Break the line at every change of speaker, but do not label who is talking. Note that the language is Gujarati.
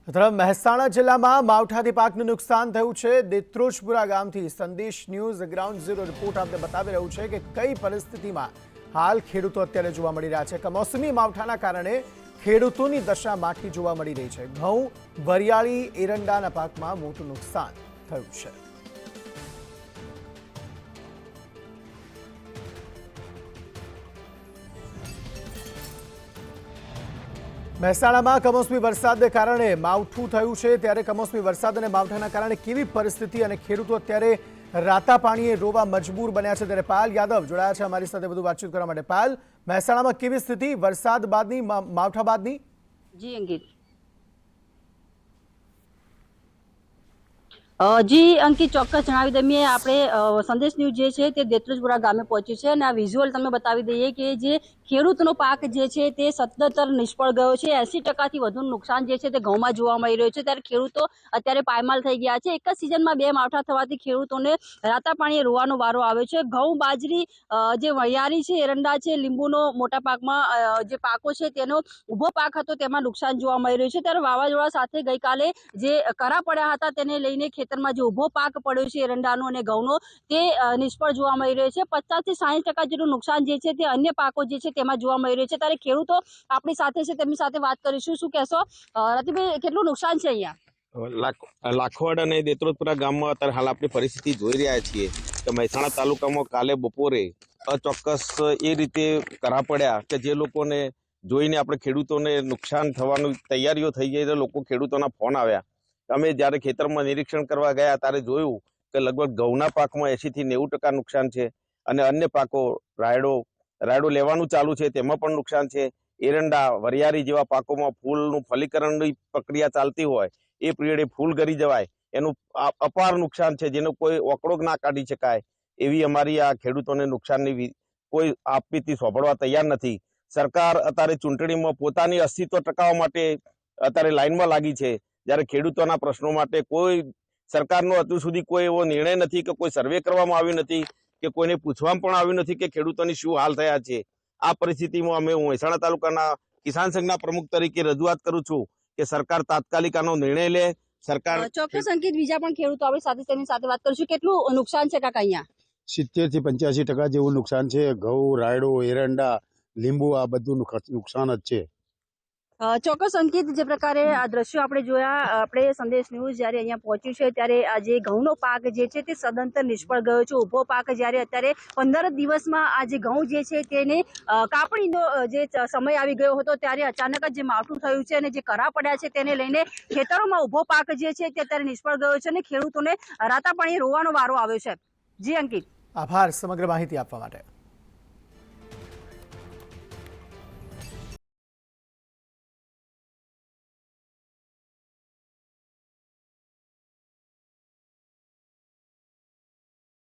તરફ મહેસાણા જિલ્લામાં માવઠાથી પાકનું નુકસાન થયું છે। દેત્રોજપુરા ગામથી સંદેશ ન્યૂઝ ગ્રાઉન્ડ ઝીરો રિપોર્ટ આપને બતાવી રહ્યું છે કે કઈ પરિસ્થિતિમાં હાલ ખેડૂતો અત્યારે જોવા મળી રહ્યા છે। કમોસમી માવઠાના કારણે ખેડૂતોની દશા માઠી જોવા મળી રહી છે। ઘઉં, વરિયાળી, એરંડાના પાકમાં મોટું નુકસાન થયું છે। મહેસાણામાં કમોસમી વરસાદને કારણે માવઠું થયું છે। ત્યારે કમોસમી વરસાદ અને માવઠાના કારણે કેવી પરિસ્થિતિ અને ખેડૂતો અત્યારે રાતા પાણીએ રોવા મજબૂર બન્યા છે। ત્યારે પાલ યાદવ જોડાયા છે અમારી સાથે વધુ વાતચીત કરવા માટે। પાલ, મહેસાણામાં કેવી સ્થિતિ વરસાદ બાદની, માવઠા બાદની?
જી અંકિત, જી અંકિત, ચોક્કસ જણાવી દઈએ। આપણે સંદેશ ન્યૂઝ જે છે તે દેત્રોજપુરા ગામે પહોંચ્યું છે અને આ વિઝ્યુઅલ તમને બતાવી દઈએ કે જે ખેડૂતનો પાક જે છે તે સત્તર નિષ્ફળ ગયો છે। 80%થી વધુ નુકસાન જે છે તે ઘઉંમાં જોવા મળી રહ્યું છે। ત્યારે ખેડૂતો અત્યારે પાયમાલ થઈ ગયા છે। એક જ સિઝનમાં બે માવઠા થવાથી ખેડૂતોને રાતા પાણીએ રોવાનો વારો આવ્યો છે। ઘઉં, બાજરી, જે વરિયાળી છે, એરંડા છે, લીંબુનો મોટા પાકમાં જે પાકો છે તેનો ઊભો પાક હતો તેમાં નુકસાન જોવા મળી રહ્યું છે। ત્યારે વાવાઝોડા સાથે ગઈકાલે જે કરા પડ્યા હતા તેને લઈને ખેતરમાં જે ઊભો પાક પડ્યો છે એરંડાનો અને ઘઉંનો તે નિષ્ફળ જોવા મળી રહ્યો છે। 50 થી 60% જેટલું નુકસાન જે છે તે અન્ય પાકો જે છે તેમાં જોવા મળી રહ્યું છે। ત્યારે ખેડૂતો આપણી સાથે છે, તેમની સાથે વાત કરીશું। શું કહેશો રતિભાઈ, કેટલું નુકસાન છે અહીંયા?
લાખવડ અને દેત્રોજપુરા ગામમાં અત્યારે હાલ આપણી પરિસ્થિતિ જોઈ રહ્યા છીએ કે મહેસાણા તાલુકામાં કાલે બપોરે અચોક્કસ એ રીતે કરા પડ્યા કે જે લોકોને જોઈને આપણે ખેડૂતોને નુકસાન થવાની તૈયારીઓ થઈ ગઈ, લોકો ખેડૂતોના ફોન આવ્યા। અમે જ્યારે ખેતરમાં નિરીક્ષણ કરવા ગયા ત્યારે જોયું કે લગભગ ઘઉંના પાકમાં 80 થી 90% નુકસાન છે અને અન્ય પાકો રાયડો લેવાનું ચાલુ છે તેમાં પણ નુકસાન છે। એરંડા, વરિયાળી જેવા પાકોમાં ફૂલનું ફલીકરણની પ્રક્રિયા ચાલતી હોય એ પીરિયડે ફૂલ ગરી જવાય એનું અપાર નુકસાન છે, જેનો કોઈ ઓકળો ના કાઢી શકાય એવી અમારી આ ખેડૂતોને નુકસાનની કોઈ આપવીતી સોંપડવા તૈયાર નથી। સરકાર અત્યારે ચૂંટણીમાં પોતાની અસ્તિત્વ ટકાવવા માટે અત્યારે લાઇનમાં લાગી છે, જ્યારે ખેડૂતોના પ્રશ્નો માટે કોઈ સરકારનો હજુ સુધી કોઈ એવો નિર્ણય નથી કે કોઈ સર્વે કરવામાં આવ્યું નથી કે કોઈને પૂછવામાં પણ આવ્યું નથી કે ખેડૂતોની શું હાલ થયા છે। આ પરિસ્થિતિમાં અમે મહેસાણા તાલુકાના કિસાન સંઘના પ્રમુખ તરીકે રજૂઆત કરું છું કે સરકાર તાત્કાલિક આનો નિર્ણય લે। સરકાર
ચોક્કસ અંકિત, બીજા પણ ખેડૂતો આપણી સાથે તેમની સાથે વાત કરીશું। કેટલું નુકસાન છે કાકા અહીંયા?
70 થી 85% જેવું નુકસાન છે। ઘઉં, રાયડો, એરંડા, લીંબુ આ બધું નુકસાન જ છે।
ચોક્કસ અંકિત, જે પ્રકારે આ દ્રશ્યો આપણે જોયા, આપણે સંદેશ ન્યૂઝ જ્યારે અહીંયા પહોંચ્યું છે ત્યારે આ જે ઘઉંનો પાક જે છે તે સદંતર નિષ્ફળ ગયો છે। ઊભો પાક જ્યારે અત્યારે 15 દિવસમાં આ જે ઘઉં જે છે તેને કાપણીનો જે સમય આવી ગયો હતો ત્યારે અચાનક જ જે માવઠું થયું છે અને જે કરા પડ્યા છે તેને લઈને ખેતરોમાં ઊભો પાક જે છે તે અત્યારે નિષ્ફળ ગયો છે અને ખેડૂતોને રાતા પાણીએ રોવાનો વારો આવ્યો છે। જી અંકિત,
આભાર સમગ્ર માહિતી આપવા માટે।